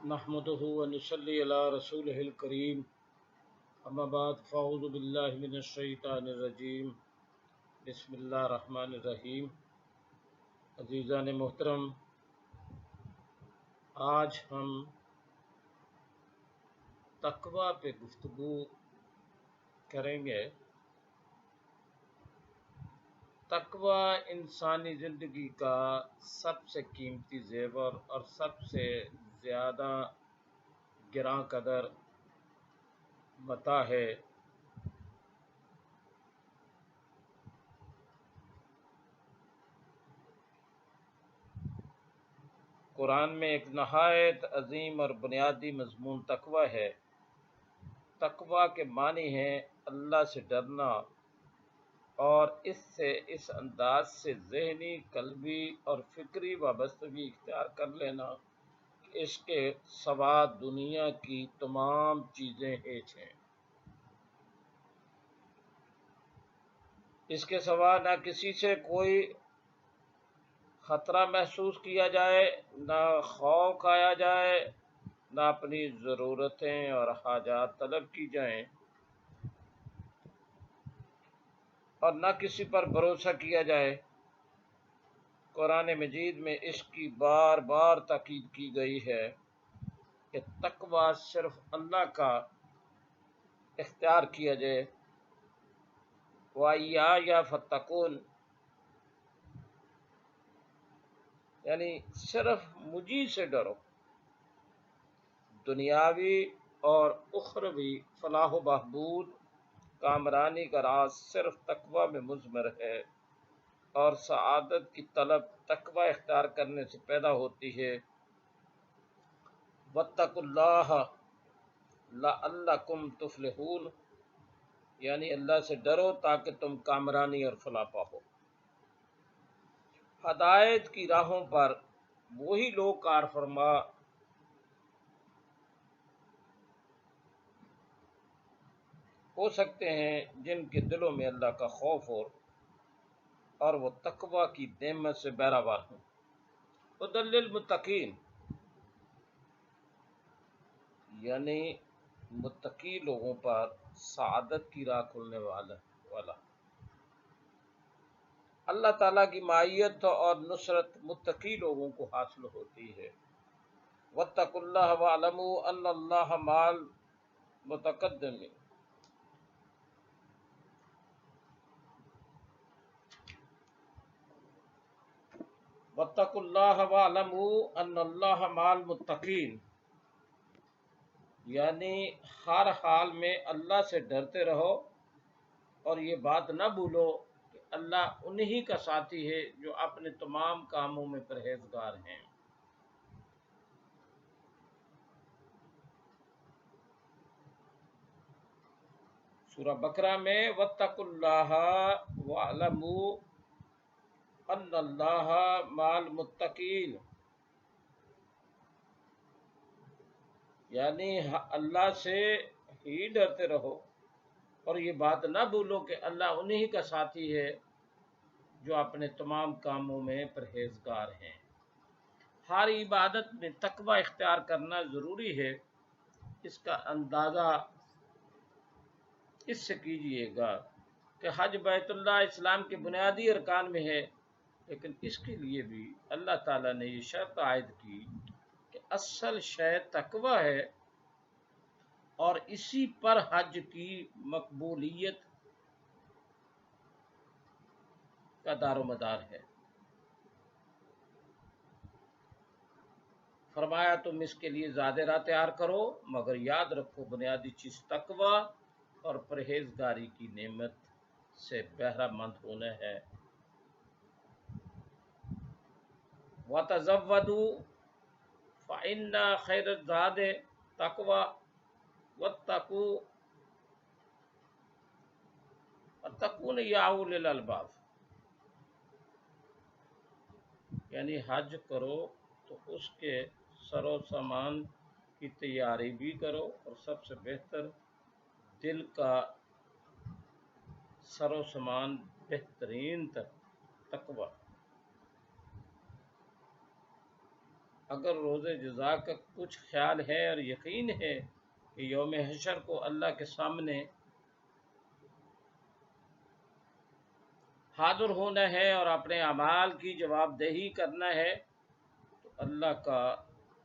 نحمده ونصلي على رسوله الكريم اما بعد فاعوذ بالله من الشیطان الرجیم بسم اللہ الرحمن الرحیم۔ عزیزان محترم، آج ہم تقوی پہ گفتگو کریں گے۔ تقوی انسانی زندگی کا سب سے قیمتی زیور اور سب سے زیادہ گراں قدر متاع ہے۔ قرآن میں ایک نہایت عظیم اور بنیادی مضمون تقوی ہے۔ تقوی کے معنی ہے اللہ سے ڈرنا اور اس انداز سے ذہنی، قلبی اور فکری وابستگی اختیار کر لینا کہ اس کے سوا دنیا کی تمام چیزیں ہیچ ہیں۔ اس کے سوا نہ کسی سے کوئی خطرہ محسوس کیا جائے، نہ خوف کھایا جائے، نہ اپنی ضرورتیں اور حاجات طلب کی جائیں، اور نہ کسی پر بھروسہ کیا جائے۔ قرآن مجید میں اس کی بار بار تاکید کی گئی ہے کہ تقوی صرف اللہ کا اختیار کیا جائے۔ وَإِيَّايَ فَاتَّقُونِ، یعنی صرف مجھے سے ڈرو۔ دنیاوی اور اخروی فلاح و بہبود، کامرانی کا راز صرف تقوی میں مضمر ہے، اور سعادت کی طلب تقوی اختیار کرنے سے پیدا ہوتی ہے۔ وَاتَّقُوا اللَّهَ لَعَلَّكُمْ تُفْلِحُونَ، یعنی اللہ سے ڈرو تاکہ تم کامرانی اور فلاح پاؤ۔ ہدایت کی راہوں پر وہی لوگ کار فرما ہو سکتے ہیں جن کے دلوں میں اللہ کا خوف ہو اور وہ تقوی کی نعمت سے بہرہوار ہوں۔ ہدی للمتقین، یعنی متقی لوگوں پر سعادت کی راہ کھلنے والا۔ اللہ تعالیٰ کی معیت اور نصرت متقی لوگوں کو حاصل ہوتی ہے۔ واتقوا اللہ واعلموا ان اللہ مع المتقدمین، واتقوا اللہ واعلموا ان اللہ مع المتقین، یعنی ہر حال میں اللہ سے ڈرتے رہو اور یہ بات نہ بھولو کہ اللہ انہی کا ساتھی ہے جو اپنے تمام کاموں میں پرہیزگار ہیں۔ سورہ بقرہ میں واتقوا اللہ واعلموا ان اللہ مع المتقین، یعنی اللہ سے ہی ڈرتے رہو اور یہ بات نہ بھولو کہ اللہ انہی کا ساتھی ہے جو اپنے تمام کاموں میں پرہیزگار ہیں۔ ہر عبادت میں تقوی اختیار کرنا ضروری ہے۔ اس کا اندازہ اس سے کیجئے گا کہ حج بیت اللہ اسلام کے بنیادی ارکان میں ہے، لیکن اس کے لیے بھی اللہ تعالیٰ نے یہ شرط عائد کی کہ اصل شے تقوی ہے، اور اسی پر حج کی مقبولیت کا دار و مدار ہے۔ فرمایا تم اس کے لیے زاد راہ تیار کرو، مگر یاد رکھو بنیادی چیز تقوی اور پرہیزگاری کی نعمت سے بہرہ مند ہونا ہے۔ وَتَزَوَّدُوا فَإِنَّ خَيْرَ الزَّادِ التَّقْوَىٰ وَاتَّقُونِ يَا أُولِي الْأَلْبَابِ، یعنی حج کرو تو اس کے سر و سامان کی تیاری بھی کرو، اور سب سے بہتر دل کا سر و سامان بہترین تقوی۔ اگر روز جزا کا کچھ خیال ہے اور یقین ہے کہ یوم حشر کو اللہ کے سامنے حاضر ہونا ہے اور اپنے اعمال کی جواب دہی کرنا ہے، تو اللہ کا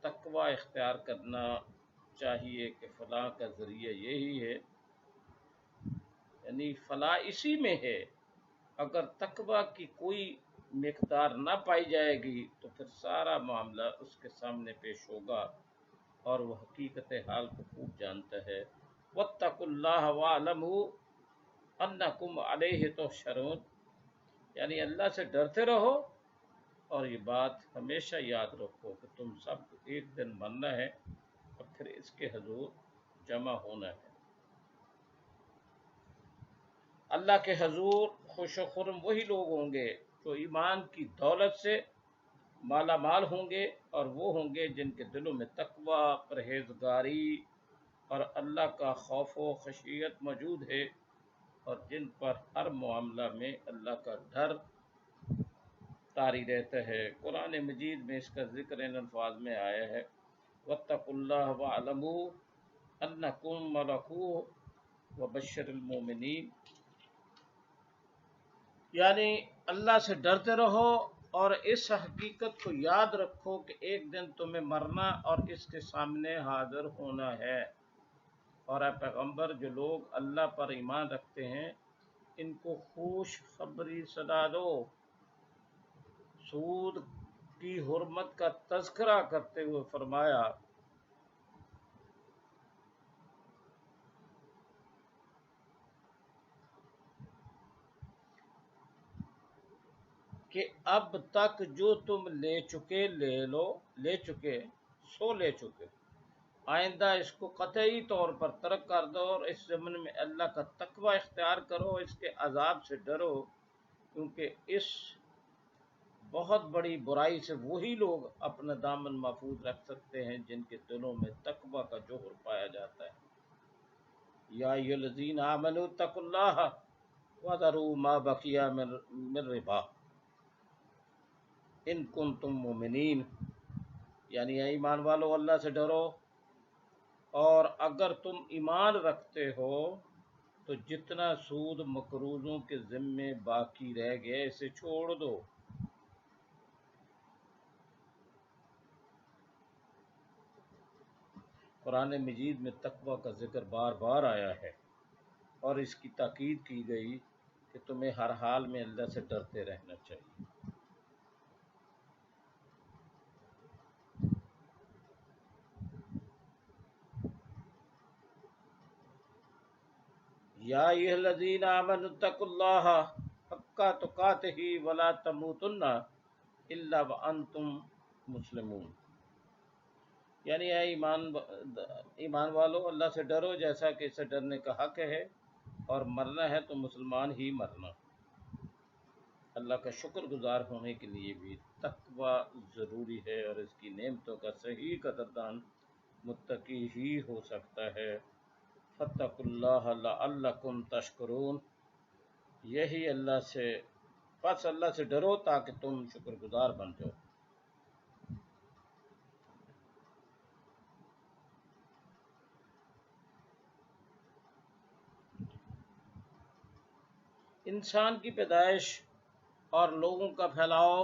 تقوی اختیار کرنا چاہیے کہ فلاح کا ذریعہ یہی ہے، یعنی فلاح اسی میں ہے۔ اگر تقوی کی کوئی مقدار نہ پائی جائے گی تو پھر سارا معاملہ اس کے سامنے پیش ہوگا اور وہ حقیقت حال کو خوب جانتا ہے۔ واتقوا اللہ واعلموا انکم الیہ تحشرون، یعنی اللہ سے ڈرتے رہو اور یہ بات ہمیشہ یاد رکھو کہ تم سب کو ایک دن مرنا ہے اور پھر اس کے حضور جمع ہونا ہے۔ اللہ کے حضور خوش و خرم وہی لوگ ہوں گے جو ایمان کی دولت سے مالا مال ہوں گے، اور وہ ہوں گے جن کے دلوں میں تقوی، پرہیزگاری اور اللہ کا خوف و خشیت موجود ہے، اور جن پر ہر معاملہ میں اللہ کا ڈر طاری رہتا ہے۔ قرآن مجید میں اس کا ذکر ان الفاظ میں آیا ہے، واتقوا اللہ واعلموا انکم ملقوہ وبشر المومنین، یعنی اللہ سے ڈرتے رہو اور اس حقیقت کو یاد رکھو کہ ایک دن تمہیں مرنا اور اس کے سامنے حاضر ہونا ہے۔ اور اے پیغمبر، جو لوگ اللہ پر ایمان رکھتے ہیں ان کو خوش خبری سنا دو۔ سود کی حرمت کا تذکرہ کرتے ہوئے فرمایا کہ اب تک جو تم لے چکے لے چکے سو لے چکے، آئندہ اس کو قطعی طور پر ترک کر دو اور اس زمن میں اللہ کا تقوی اختیار کرو، اس کے عذاب سے ڈرو، کیونکہ اس بہت بڑی برائی سے وہی لوگ اپنا دامن محفوظ رکھ سکتے ہیں جن کے دلوں میں تقوی کا جوہر پایا جاتا ہے۔ یا ایھا الذین آمنوا اتقوا اللہ وذروا ما بقی من الربا ان کنتم مؤمنین، یعنی اے ایمان والو اللہ سے ڈرو اور اگر تم ایمان رکھتے ہو تو جتنا سود مقروضوں کے ذمے باقی رہ گئے اسے چھوڑ دو۔ قرآن مجید میں تقوی کا ذکر بار بار آیا ہے اور اس کی تاکید کی گئی کہ تمہیں ہر حال میں اللہ سے ڈرتے رہنا چاہیے۔ یا ایھا الذین آمنوا اتقوا اللہ حق تقاتہ ولا تموتن الا وانتم مسلمون، یعنی اے ایمان والو اللہ سے ڈرو جیسا کہ اسے ڈرنے کا حق ہے، اور مرنا ہے تو مسلمان ہی مرنا۔ اللہ کا شکر گزار ہونے کے لیے بھی تقوی ضروری ہے، اور اس کی نعمتوں کا صحیح قدردان متقی ہی ہو سکتا ہے۔ فاتقوا اللہ لعلکم تشکرون، یہی اللہ سے ڈرو تاکہ تم شکر گزار بن جاؤ۔ انسان کی پیدائش اور لوگوں کا پھیلاؤ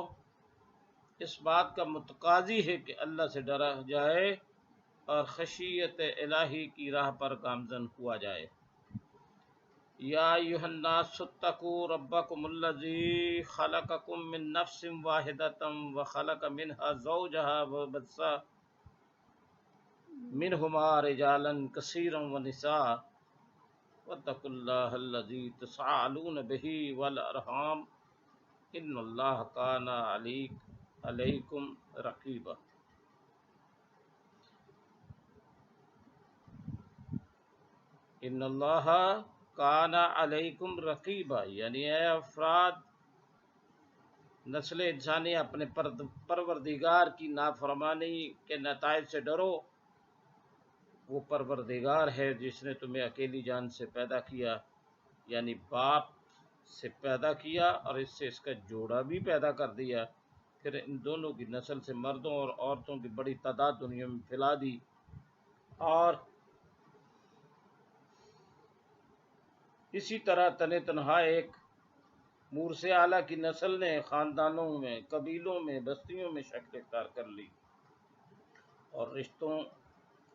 اس بات کا متقاضی ہے کہ اللہ سے ڈرا جائے اور خشیت الہی کی راہ پر گامزن ہوا جائے۔ یا ایھا الناس اتقوا ربکم الذی خلقکم من نفس واحدۃ وخلق منها زوجها وبث منہما رجالا کثیرا ونساء واتقوا اللہ الذی تساءلون بہ والارحام ان اللہ کان علیکم رقیبا۔ ان اللہ کان علیکم رقیبا، یعنی اے افراد نسل انسانی اپنے پروردگار کی نافرمانی کے نتائج سے ڈرو۔ وہ پروردگار ہے جس نے تمہیں اکیلی جان سے پیدا کیا، یعنی باپ سے پیدا کیا، اور اس سے اس کا جوڑا بھی پیدا کر دیا، پھر ان دونوں کی نسل سے مردوں اور عورتوں کی بڑی تعداد دنیا میں پھیلا دی، اور اسی طرح تنہا ایک مورث اعلیٰ کی نسل نے خاندانوں میں، قبیلوں میں، بستیوں میں شکل اختیار کر لی، اور رشتوں،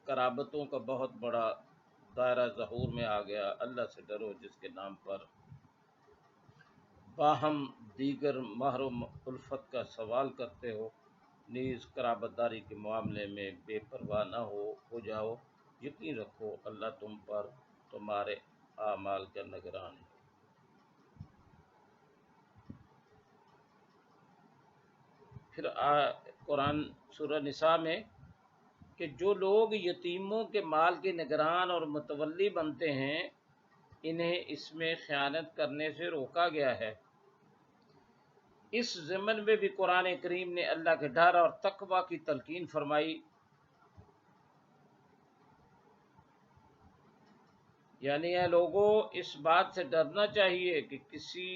قرابتوں کا بہت بڑا دائرہ ظہور میں آ گیا۔ اللہ سے ڈرو جس کے نام پر باہم دیگر مہر و الفت کا سوال کرتے ہو، نیز قرابت داری کے معاملے میں بے پرواہ نہ ہو جاؤ۔ یقین رکھو اللہ تم پر تمہارے اعمال کا نگران ہے۔ پھر قرآن سورہ نساء میں کہ جو لوگ یتیموں کے مال کے نگران اور متولی بنتے ہیں، انہیں اس میں خیانت کرنے سے روکا گیا ہے۔ اس ضمن میں بھی قرآن کریم نے اللہ کے ڈر اور تقوی کی تلقین فرمائی، یعنی اے لوگوں، اس بات سے ڈرنا چاہیے کہ کسی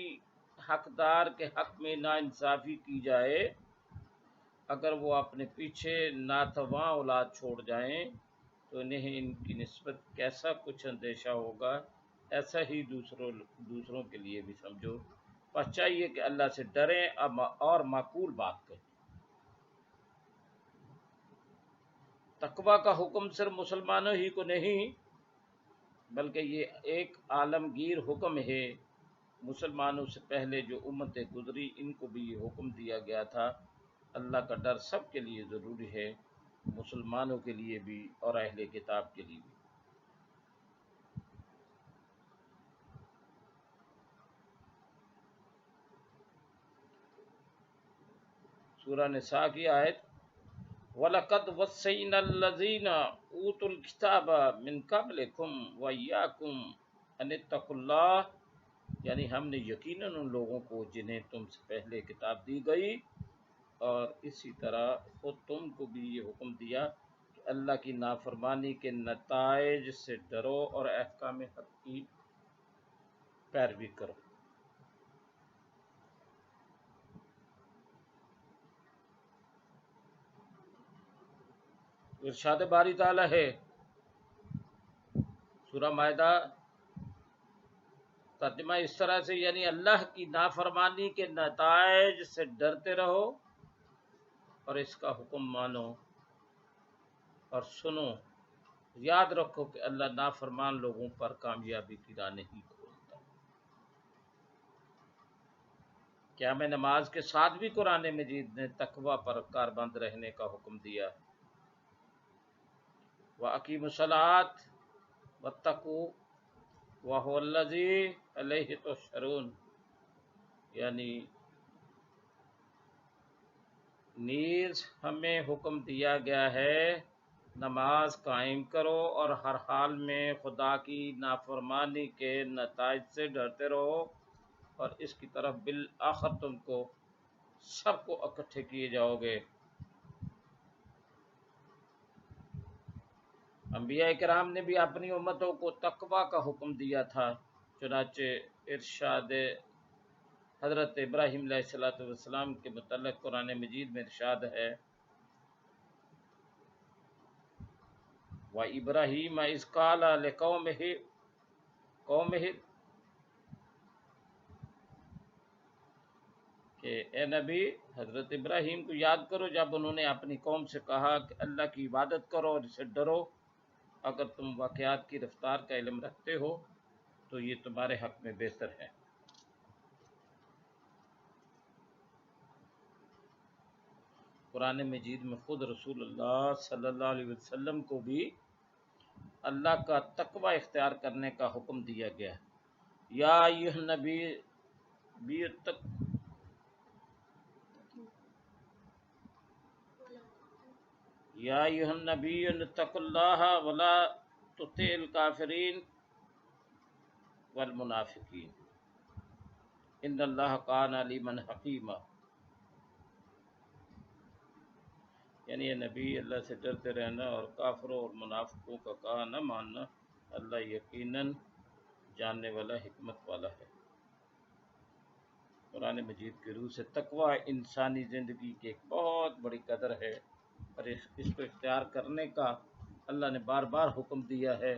حقدار کے حق میں ناانصافی کی جائے، اگر وہ اپنے پیچھے ناتواں اولاد چھوڑ جائیں تو انہیں ان کی نسبت کیسا کچھ اندیشہ ہوگا، ایسا ہی دوسروں کے لیے بھی سمجھو۔ پس چاہیے کہ اللہ سے ڈریں اور معقول بات کہیں۔ تقوی کا حکم صرف مسلمانوں ہی کو نہیں، بلکہ یہ ایک عالمگیر حکم ہے۔ مسلمانوں سے پہلے جو امتیں گزری، ان کو بھی یہ حکم دیا گیا تھا۔ اللہ کا ڈر سب کے لیے ضروری ہے، مسلمانوں کے لیے بھی اور اہل کتاب کے لیے بھی۔ سورہ نساء کی آیت وَلَقَدْ وَصَّيْنَا الَّذِينَ أُوتُوا الْكِتَابَ مِنْ قَبْلِكُمْ وَإِيَّاكُمْ أَنِ اتَّقُوا اللَّهَ، یعنی ہم نے یقیناً ان لوگوں کو جنہیں تم سے پہلے کتاب دی گئی اور اسی طرح خود تم کو بھی یہ حکم دیا کہ اللہ کی نافرمانی کے نتائج سے ڈرو اور احکام حق کی پیروی کرو۔ ارشاد باری تعالیٰ ہے سورہ مائدہ، ترجمہ اس طرح سے، یعنی اللہ کی نافرمانی کے نتائج سے ڈرتے رہو اور اس کا حکم مانو اور سنو۔ یاد رکھو کہ اللہ نافرمان لوگوں پر کامیابی کی راہ نہیں کھولتا۔ قیام نماز کے ساتھ بھی قرآن مجید نے تقوی پر کاربند رہنے کا حکم دیا۔ وَأَقِیمُوا الصَّلَاةَ وَاتَّقُوهُ وَهُوَ الَّذِی إِلَیہِ تُحْشَرُونَ، یعنی نیز ہمیں حکم دیا گیا ہے نماز قائم کرو اور ہر حال میں خدا کی نافرمانی کے نتائج سے ڈرتے رہو، اور اس کی طرف بالآخر تم کو سب کو اکٹھے کیے جاؤ گے۔ انبیاء کرام نے بھی اپنی امتوں کو تقوی کا حکم دیا تھا، چنانچہ ارشاد حضرت ابراہیم علیہ السلام کے متعلق قرآن مجید میں ارشاد ہے وَإِبْرَاهِيمَ إِذْ قَالَ لِقَوْمِهِ کہ اے نبی، حضرت ابراہیم کو یاد کرو جب انہوں نے اپنی قوم سے کہا کہ اللہ کی عبادت کرو اور اسے ڈرو۔ اگر تم واقعات کی رفتار کا علم رکھتے ہو تو یہ تمہارے حق میں بہتر ہے۔ قرآن مجید میں خود رسول اللہ صلی اللہ علیہ وسلم کو بھی اللہ کا تقوی اختیار کرنے کا حکم دیا گیا ہے۔ یا ایھا النبی اتقوا اللہ ولا تطع الکافرین والمنافقین ان اللہ کان علیما حکیما، یعنی اے نبی، اللہ سے ڈرتے رہنا اور کافروں اور منافقوں کا کہا نہ ماننا، اللہ یقیناً جاننے والا، حکمت والا ہے۔ قرآن مجید کی روح سے تقوی انسانی زندگی کی ایک بہت بڑی قدر ہے، اور اس کو اختیار کرنے کا اللہ نے بار بار حکم دیا ہے۔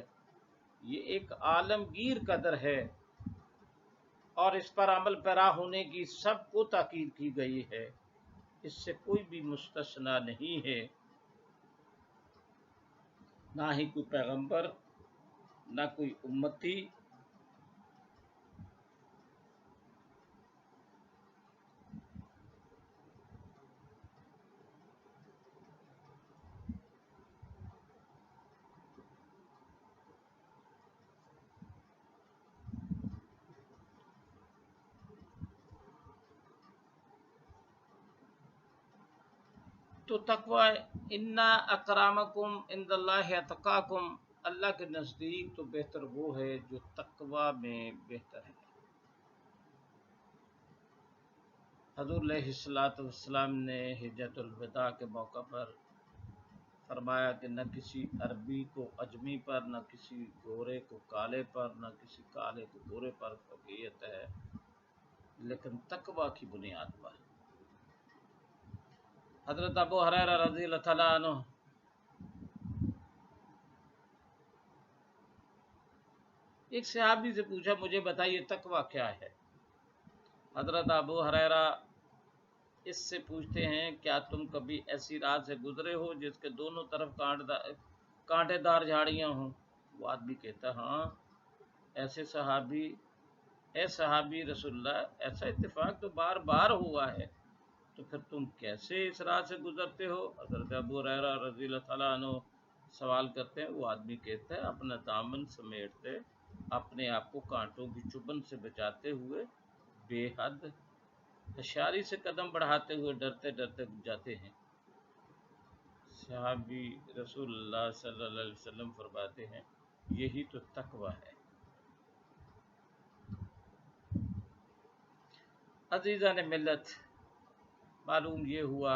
یہ ایک عالمگیر قدر ہے، اور اس پر عمل پیرا ہونے کی سب کو تاکید کی گئی ہے، اس سے کوئی بھی مستثنا نہیں ہے، نہ ہی کوئی پیغمبر، نہ کوئی امتی۔ تو تقوی، انا اکرامکم عند اللہ اتقاکم، اللہ کے نزدیک تو بہتر وہ ہے جو تقوی میں بہتر ہے۔ حضور علیہ السلام نے حجۃ الوداع کے موقع پر فرمایا کہ نہ کسی عربی کو عجمی پر، نہ کسی گورے کو کالے پر، نہ کسی کالے کو گورے پر فوقیت ہے، لیکن تقوی کی بنیاد پر۔ حضرت ابو ہریرہ رضی اللہ تعالیٰ عنہ ایک صحابی سے پوچھا، مجھے بتائیے تقوی کیا ہے؟ حضرت ابو ہریرہ اس سے پوچھتے ہیں، کیا تم کبھی ایسی رات سے گزرے ہو جس کے دونوں طرف کانٹے دار جھاڑیاں ہوں؟ وہ آدمی کہتا، ہاں صحابی رسول اللہ، ایسا اتفاق تو بار بار ہوا ہے، تو پھر تم کیسے اس رات سے گزرتے ہو؟ حضرت ابو ہریرہ رضی اللہ تعالیٰ عنہ سوال کرتے ہیں، وہ آدمی کہتا ہے، اپنا دامن سمیٹتے، اپنے آپ کو کانٹوں کی چبھن سے بچاتے ہوئے، بے حد ہوشیاری سے قدم بڑھاتے ہوئے ڈرتے ڈرتے جاتے ہیں۔ صحابی رسول اللہ صلی اللہ علیہ وسلم فرماتے ہیں، یہی تو تقوی ہے۔ عزیزان ملت، معلوم یہ ہوا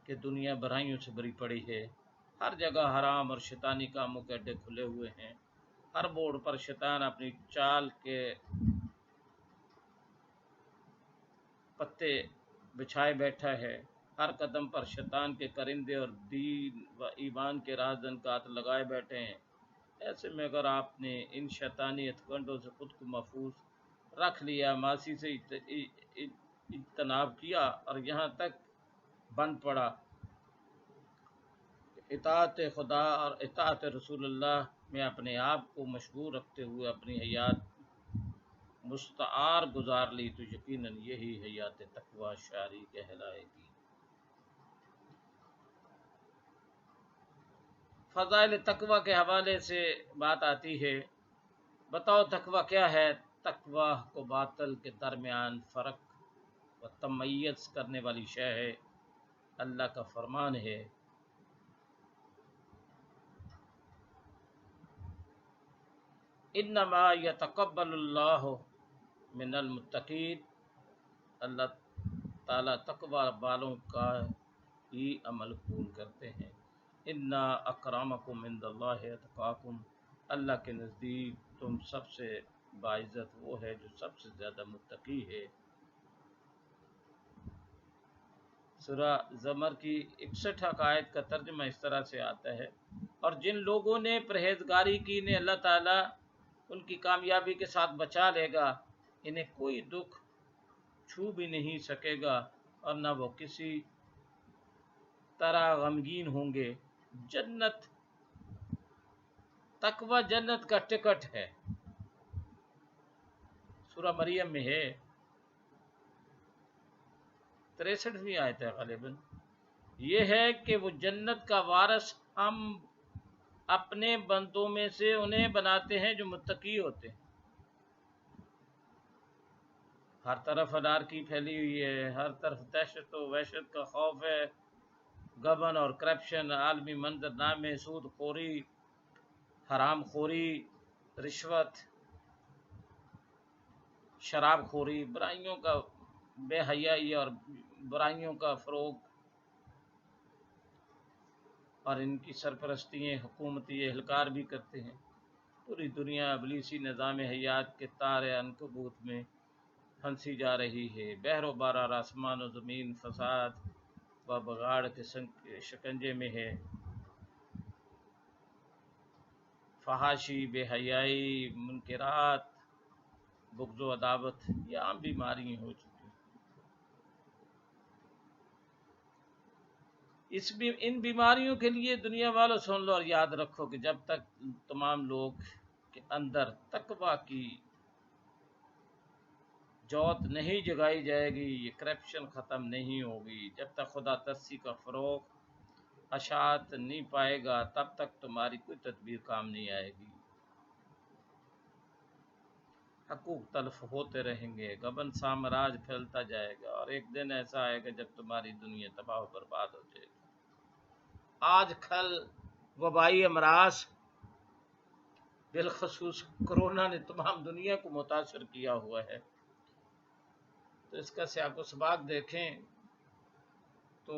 کہ دنیا برائیوں سے بھری پڑی ہے، ہر جگہ حرام اور شیطانی کاموں کے اڈے کھلے ہوئے ہیں، ہر موڑ پر شیطان اپنی چال کے پتے بچھائے بیٹھا ہے، ہر قدم پر شیطان کے کرندے اور دین و ایمان کے رازدنکات لگائے بیٹھے ہیں۔ ایسے میں اگر آپ نے ان شیطانی ہتھکنڈوں سے خود کو محفوظ رکھ لیا، معاصی سے اجتناب کیا، اور یہاں تک بن پڑا اطاعت خدا اور اطاعت رسول اللہ میں اپنے آپ کو مشغول رکھتے ہوئے اپنی حیات مستعار گزار لی، تو یقیناً یہی حیات تقوی شاری کہلائے گی۔ فضائل تقوی کے حوالے سے بات آتی ہے، بتاؤ تقوی کیا ہے؟ تقوی کو باطل کے درمیان فرق و تمیز کرنے والی شے ہے، اللہ کا فرمان ہے، انما یتقبل اللہ من المتقین، اللہ تعالیٰ تقوی والوں کا ہی عمل قبول کرتے ہیں۔ انا اکرامکم عند اللہ اتقاکم، اللہ کے نزدیک تم سب سے باعزت وہ ہے جو سب سے زیادہ متقی ہے۔ سورہ زمر کی 61 آیت کا ترجمہ اس طرح سے آتا ہے، اور جن لوگوں نے پرہیزگاری کی انہیں اللہ تعالیٰ ان کی کامیابی کے ساتھ بچا لے گا، انہیں کوئی دکھ چھو بھی نہیں سکے گا، اور نہ وہ کسی طرح غمگین ہوں گے۔ جنت، تقوی جنت کا ٹکٹ ہے، سورہ مریم میں ہے، 63ویں آیت ہے غالباً، یہ ہے کہ وہ جنت کا وارث ہم اپنے بندوں میں سے انہیں بناتے ہیں جو متقی ہوتے ہیں۔ ہر طرف انارکی پھیلی ہوئی ہے، ہر طرف دہشت و وحشت کا خوف ہے، گبن اور کرپشن، عالمی منظرنامے، سود خوری، حرام خوری، رشوت، شراب خوری، برائیوں کا بے حیائی اور برائیوں کا فروغ، اور ان کی سرپرستی حکومتی اہلکار بھی کرتے ہیں۔ پوری دنیا ابلیسی نظام حیات کے تار عنکبوت میں پھنسی جا رہی ہے، بحر و بارہ آسمان و زمین فساد و بگاڑ کے شکنجے میں ہے، فحاشی، بے حیائی، منکرات، بغض و عداوت، یہ عام بیماری ہو چکی ہیں۔ ان بیماریوں کے لیے دنیا والوں سن لو اور یاد رکھو کہ جب تک تمام لوگ کے اندر تقوی کی جوت نہیں جگائی جائے گی، یہ کرپشن ختم نہیں ہوگی، جب تک خدا ترسی کا فروغ اشاعت نہیں پائے گا، تب تک تمہاری کوئی تدبیر کام نہیں آئے گی۔ حقوق تلف ہوتے رہیں گے، گبن سامراج پھیلتا جائے گا، اور ایک دن ایسا آئے گا جب تمہاری دنیا تباہ و برباد ہو جائے گی۔ آج کل وبائی امراض بالخصوص کرونا نے تمام دنیا کو متاثر کیا ہوا ہے، تو اس کا سیاق و سباق دیکھیں تو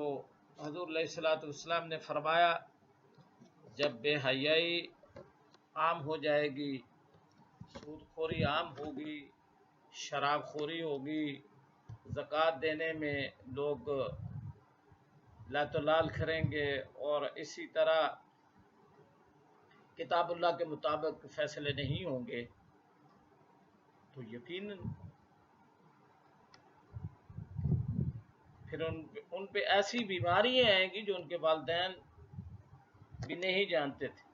حضور علیہ الصلوۃ والسلام نے فرمایا جب بے حیائی عام ہو جائے گی، سود خوری عام ہوگی، شراب خوری ہوگی، زکوٰۃ دینے میں لوگ لات و لال کریں گے، اور اسی طرح کتاب اللہ کے مطابق فیصلے نہیں ہوں گے، تو یقیناً پھر ان پہ ایسی بیماریاں آئیں گی جو ان کے والدین بھی نہیں جانتے تھے۔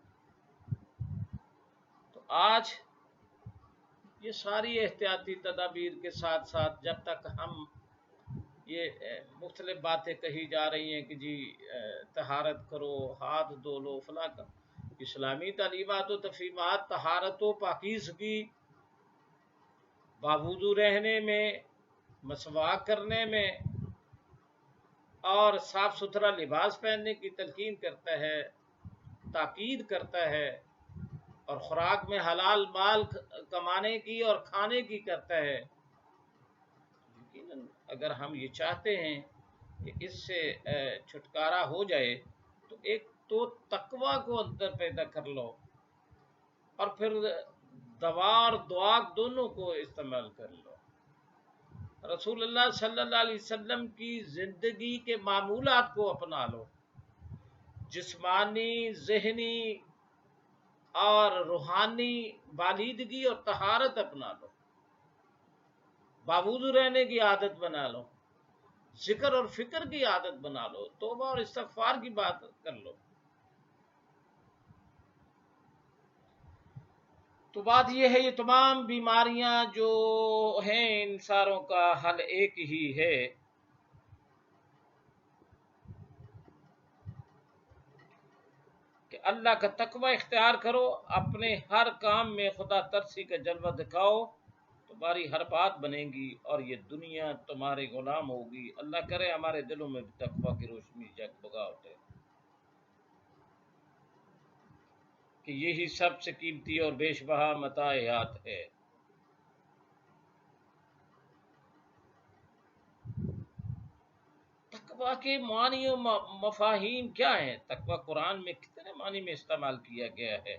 تو آج یہ ساری احتیاطی تدابیر کے ساتھ ساتھ جب تک ہم یہ مختلف باتیں کہی جا رہی ہیں کہ جی طہارت کرو، ہاتھ دھو لو، فلاں کا، اسلامی تعلیمات و تفہیمات طہارت و پاکیزگی، باوضو رہنے میں، مسواک کرنے میں اور صاف ستھرا لباس پہننے کی تلقین کرتا ہے، تاکید کرتا ہے، اور خوراک میں حلال مال کمانے کی اور کھانے کی کرتا ہے۔ یقیناً اگر ہم یہ چاہتے ہیں کہ اس سے چھٹکارا ہو جائے تو ایک تو تقوی کو اندر پیدا کر لو، اور پھر دوا اور دعا دونوں کو استعمال کر لو۔ رسول اللہ صلی اللہ علیہ وسلم کی زندگی کے معمولات کو اپنا لو، جسمانی، ذہنی اور روحانی بالیدگی اور طہارت اپنا لو، باوضو رہنے کی عادت بنا لو، ذکر اور فکر کی عادت بنا لو، توبہ اور استغفار کی بات کر لو۔ تو بات یہ ہے، یہ تمام بیماریاں جو ہیں ان ساروں کا حل ایک ہی ہے، کہ اللہ کا تقوی اختیار کرو، اپنے ہر کام میں خدا ترسی کا جلوہ دکھاؤ، تمہاری ہر بات بنے گی اور یہ دنیا تمہارے غلام ہوگی۔ اللہ کرے ہمارے دلوں میں بھی تقوی کی روشنی جگبگا اٹھے، کہ یہی سب سے قیمتی اور بیش بہا متاع حیات ہے۔ تقوی کے معنی و مفاہیم کیا ہیں؟ تقوی قرآن میں کتنے معنی میں استعمال کیا گیا ہے،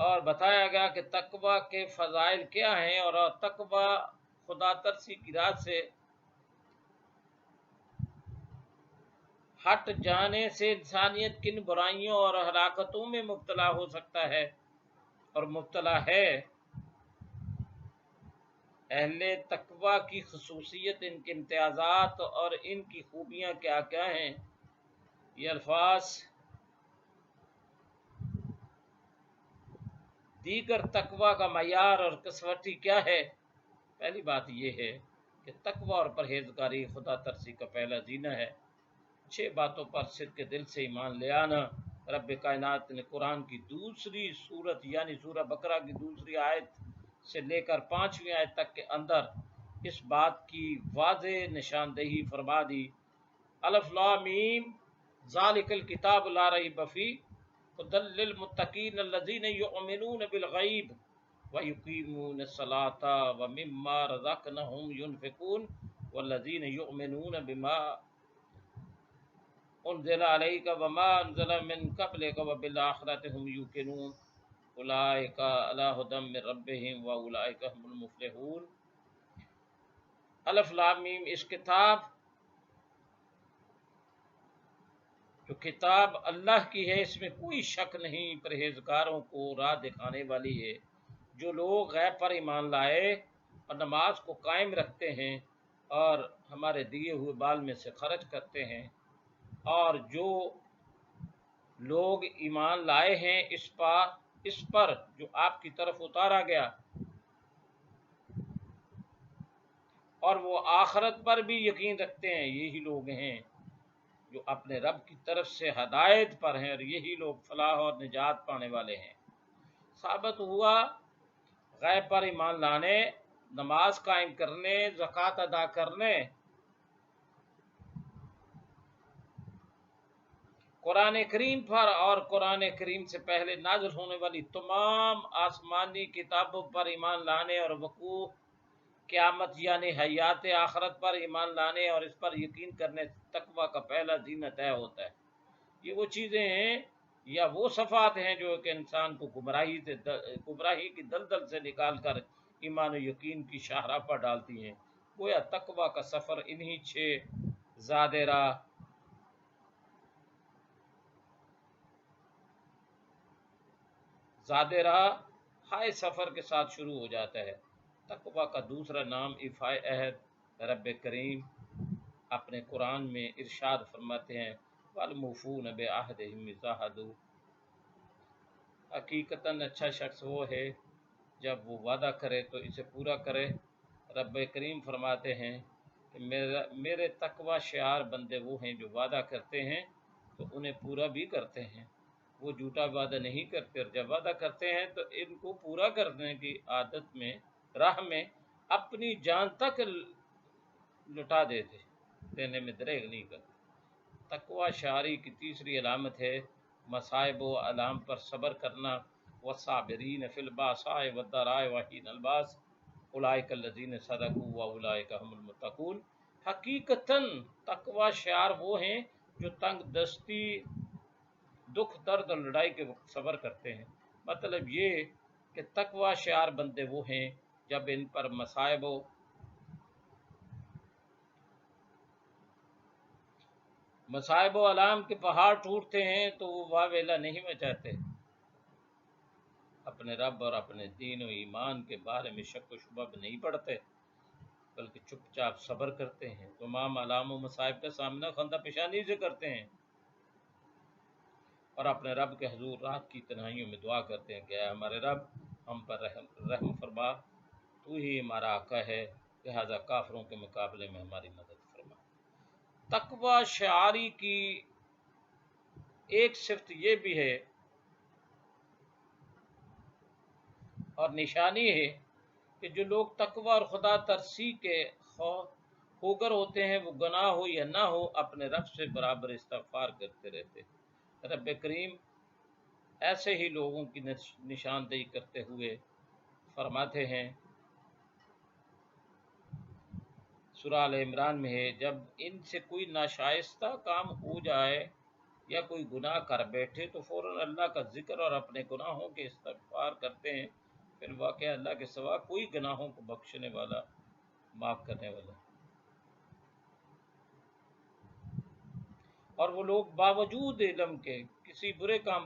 اور بتایا گیا کہ تقوی کے فضائل کیا ہیں، اور تقوی خدا ترسی کی راہ سے ہٹ جانے سے انسانیت کن برائیوں اور ہلاکتوں میں مبتلا ہو سکتا ہے اور مبتلا ہے۔ اہل تقوی کی خصوصیت، ان کے امتیازات اور ان کی خوبیاں کیا کیا ہیں، یہ الفاظ دیگر تقوی کا معیار اور کسوٹی کیا ہے؟ پہلی بات یہ ہے کہ تقوی اور پرہیزگاری خدا ترسی کا پہلا زینہ ہے۔ 6 باتوں پر صدق دل سے ایمان لے آنا۔ رب کائنات نے قرآن کی دوسری سورت یعنی سورہ بقرہ کی دوسری آیت سے لے کر 5ویں آیت تک کے اندر اس بات کی واضح نشاندہی فرما دی۔ الف لام میم ذالک الکتاب لا ریب فیہ ھدی للمتقین الذین یؤمنون بالغیب ویقیمون الصلاۃ ومما رزقناہم ینفقون والذین یؤمنون بما انزل علیک وما انزل من قبلک وبالآخرۃ ھم یوقنون اولئک علی ھدی من ربہم واولئک ھم المفلحون۔ الف لام میم، اس کتاب جو کتاب اللہ کی ہے اس میں کوئی شک نہیں، پرہیزگاروں کو راہ دکھانے والی ہے۔ جو لوگ غیب پر ایمان لائے اور نماز کو قائم رکھتے ہیں اور ہمارے دیے ہوئے بال میں سے خرچ کرتے ہیں، اور جو لوگ ایمان لائے ہیں اس پر جو آپ کی طرف اتارا گیا، اور وہ آخرت پر بھی یقین رکھتے ہیں، یہی لوگ ہیں جو اپنے رب کی طرف سے ہدایت پر ہیں، اور یہی لوگ فلاح اور نجات پانے والے ہیں۔ ثابت ہوا غیب پر ایمان لانے، نماز قائم کرنے، زکوٰۃ ادا کرنے، قرآن کریم پر اور قرآن کریم سے پہلے نازل ہونے والی تمام آسمانی کتابوں پر ایمان لانے، اور وقوع قیامت یعنی حیات آخرت پر ایمان لانے اور اس پر یقین کرنے تقویٰ کا پہلا زینہ طے ہوتا ہے۔ یہ وہ چیزیں ہیں یا وہ صفات ہیں جو کہ انسان کو گمراہی کی دلدل سے نکال کر ایمان و یقین کی شاہراہ پر ڈالتی ہیں۔ گویا تقویٰ کا سفر انہی 6 زاد راہ ہائے سفر کے ساتھ شروع ہو جاتا ہے۔ تقویٰ کا دوسرا نام ایفائے عہد، رب کریم اپنے قرآن میں ارشاد فرماتے ہیں وَالْمُوفُونَ بِعَهْدِهِمْ اِذَا عَاهَدُوا، حقیقتاً اچھا شخص وہ ہے جب وہ وعدہ کرے تو اسے پورا کرے۔ رب کریم فرماتے ہیں کہ میرے تقویٰ شعار بندے وہ ہیں جو وعدہ کرتے ہیں تو انہیں پورا بھی کرتے ہیں، وہ جھوٹا وعدہ نہیں کرتے، اور جب وعدہ کرتے ہیں تو ان کو پورا کرنے کی عادت میں راہ میں اپنی جان تک لٹا دینے میں دریغ نہیں کرتے۔ تقویٰ شعاری کی تیسری علامت ہے مصائب و آلام پر صبر کرنا، والصابرین فی الباساء والضراء وحین الباس اولئک الذین صدقوا واولئک هم المتقون۔ حقیقتاً تقویٰ شعار وہ ہیں جو تنگ دستی، دکھ، درد اور لڑائی کے وقت صبر کرتے ہیں۔ مطلب یہ کہ تقویٰ شعار بندے وہ ہیں جب ان پر مصائب و علام کے پہاڑ ٹوٹتے ہیں تو وہ واویلا نہیں مچاتے، اپنے رب اور اپنے دین و ایمان کے بارے میں شک و شبہ بھی نہیں پڑتے، بلکہ چپ چاپ صبر کرتے ہیں۔ تمام علام و مصائب کا سامنا خندہ پیشانی سے کرتے ہیں، اور اپنے رب کے حضور رات کی تنہائیوں میں دعا کرتے ہیں کہ اے ہمارے رب ہم پر رحم فرما، تو ہی ہمارا آقا ہے، لہذا کافروں کے مقابلے میں ہماری مدد فرما۔ تقویٰ شعاری کی ایک صفت یہ بھی ہے اور نشانی ہے کہ جو لوگ تقویٰ اور خدا ترسی کے خوگر ہوتے ہیں، وہ گناہ ہو یا نہ ہو اپنے رب سے برابر استغفار کرتے رہتے ہیں۔ رب کریم ایسے ہی لوگوں کی نشاندہی کرتے ہوئے فرماتے ہیں، سورہ آل عمران میں ہے، جب ان سے کوئی ناشائستہ کام ہو جائے یا کوئی گناہ کر بیٹھے تو فوراً اللہ کا ذکر اور اپنے گناہوں کے استغفار کرتے ہیں، پھر واقعہ اللہ کے سوا کوئی گناہوں کو بخشنے والا، معاف کرنے والا۔ اور وہ لوگ باوجود علم کے کسی برے کام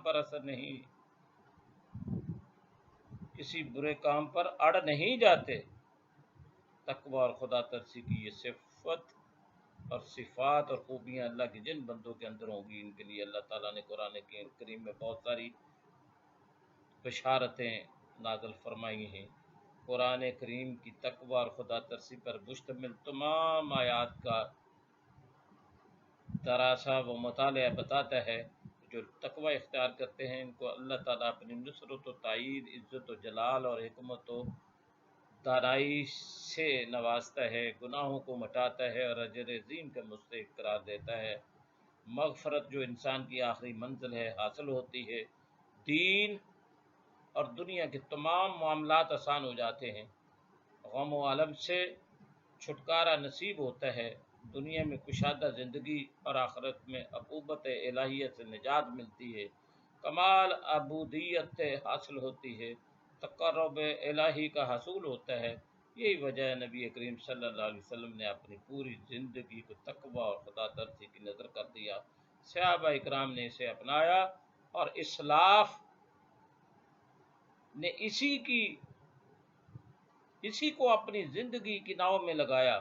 پر اڑ نہیں جاتے۔ تقویٰ اور خدا ترسی کی یہ صفت اور صفات اور خوبیاں اللہ کے جن بندوں کے اندر ہوں گی، ان کے لیے اللہ تعالیٰ نے قرآن کریم میں بہت ساری بشارتیں نازل فرمائی ہیں۔ قرآن کریم کی تقویٰ اور خدا ترسی پر مشتمل تمام آیات کا دراسہ و مطالعہ بتاتا ہے جو تقویٰ اختیار کرتے ہیں ان کو اللہ تعالیٰ اپنی نصرت و تائید، عزت و جلال اور حکمت و دانائی سے نوازتا ہے، گناہوں کو مٹاتا ہے اور اجر عظیم کا مستحق قرار دیتا ہے۔ مغفرت جو انسان کی آخری منزل ہے حاصل ہوتی ہے، دین اور دنیا کے تمام معاملات آسان ہو جاتے ہیں، غم و الم سے چھٹکارا نصیب ہوتا ہے، دنیا میں کشادہ زندگی اور آخرت میں عقوبت الہیہ سے نجات ملتی ہے، کمال عبودیت حاصل ہوتی ہے، تقرب الہی کا حصول ہوتا ہے، یہی وجہ ہے نبی کریم صلی اللہ علیہ وسلم نے اپنی پوری زندگی کو تقوی اور خدا ترسی کی نظر کر دیا، صحابہ اکرام نے اسے اپنایا، اور اسلاف نے اسی کو اپنی زندگی کی ناؤ میں لگایا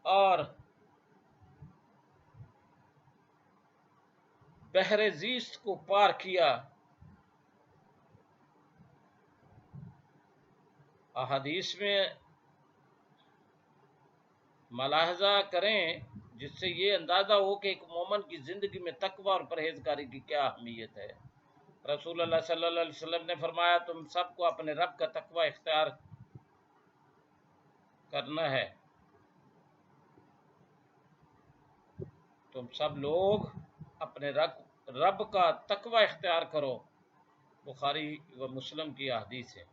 اور بحر زیست کو پار کیا۔ احادیث میں ملاحظہ کریں جس سے یہ اندازہ ہو کہ ایک مومن کی زندگی میں تقوی اور پرہیزگاری کی کیا اہمیت ہے۔ رسول اللہ صلی اللہ علیہ وسلم نے فرمایا، تم سب کو اپنے رب کا تقوی اختیار کرنا ہے، تم سب لوگ اپنے رب کا تقوی اختیار کرو۔ بخاری و مسلم کی احادیث ہے۔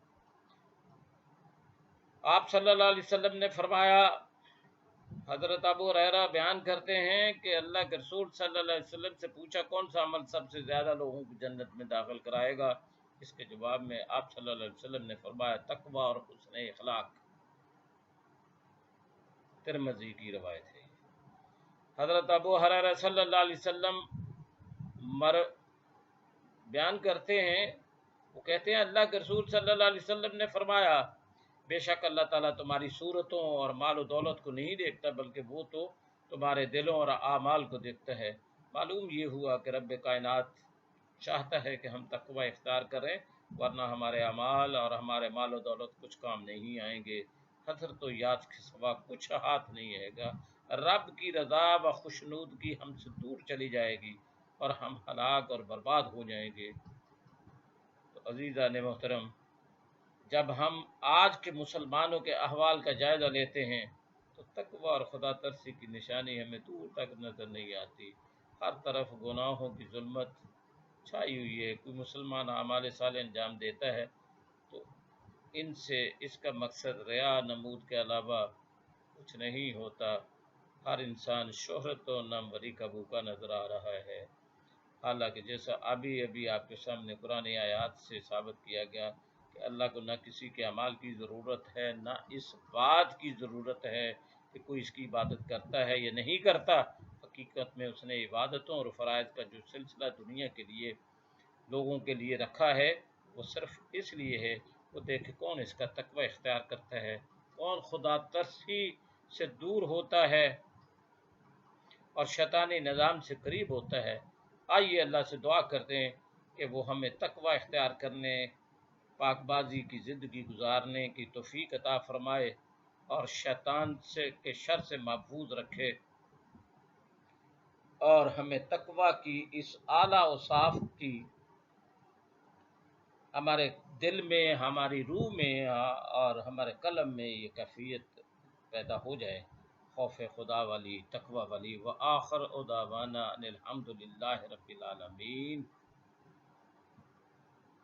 آپ صلی اللہ علیہ وسلم نے فرمایا، حضرت ابو ہریرہ بیان کرتے ہیں کہ اللہ کے رسول صلی اللہ علیہ وسلم سے پوچھا، کون سا عمل سب سے زیادہ لوگوں کو جنت میں داخل کرائے گا؟ اس کے جواب میں آپ صلی اللہ علیہ وسلم نے فرمایا، تقوی اور حسن اخلاق۔ ترمذی کی روایت ہے۔ حضرت ابو ہریرہ صلی اللہ علیہ وسلم بیان کرتے ہیں، وہ کہتے ہیں اللہ کے رسول صلی اللہ علیہ وسلم نے فرمایا، بے شک اللہ تعالیٰ تمہاری صورتوں اور مال و دولت کو نہیں دیکھتا، بلکہ وہ تو تمہارے دلوں اور اعمال کو دیکھتا ہے۔ معلوم یہ ہوا کہ رب کائنات چاہتا ہے کہ ہم تقوی اختیار کریں، ورنہ ہمارے اعمال اور ہمارے مال و دولت کچھ کام نہیں آئیں گے، حسرت و یاد کے سوا کچھ ہاتھ نہیں آئے گا۔ رب کی رضا و خوشنودگی ہم سے دور چلی جائے گی اور ہم ہلاک اور برباد ہو جائیں گے۔ تو عزیزان محترم، جب ہم آج کے مسلمانوں کے احوال کا جائزہ لیتے ہیں تو تقوی اور خدا ترسی کی نشانی ہمیں دور تک نظر نہیں آتی۔ ہر طرف گناہوں کی ظلمت چھائی ہوئی ہے۔ کوئی مسلمان اعمال صالح انجام دیتا ہے تو ان سے اس کا مقصد ریا نمود کے علاوہ کچھ نہیں ہوتا۔ ہر انسان شہرت و ناموری کا بھوکا نظر آ رہا ہے، حالانکہ جیسا ابھی آپ کے سامنے قرآن آیات سے ثابت کیا گیا کہ اللہ کو نہ کسی کے اعمال کی ضرورت ہے، نہ اس بات کی ضرورت ہے کہ کوئی اس کی عبادت کرتا ہے یا نہیں کرتا۔ حقیقت میں اس نے عبادتوں اور فرائض کا جو سلسلہ دنیا کے لیے لوگوں کے لیے رکھا ہے، وہ صرف اس لیے ہے وہ دیکھے کون اس کا تقوی اختیار کرتا ہے، کون خدا ترسی سے دور ہوتا ہے اور شیطانی نظام سے قریب ہوتا ہے۔ آئیے اللہ سے دعا کرتے ہیں کہ وہ ہمیں تقوی اختیار کرنے، پاک بازی کی زندگی گزارنے کی توفیق عطا فرمائے اور شیطان کے شر سے محفوظ رکھے، اور ہمیں تقوی کی اس اعلیٰ اوصاف کی ہمارے دل میں، ہماری روح میں اور ہمارے قلم میں یہ کیفیت پیدا ہو جائے، خوف خدا والی، تقوی والی۔ وآخر دعوانا ان الحمد للہ رب العالمین۔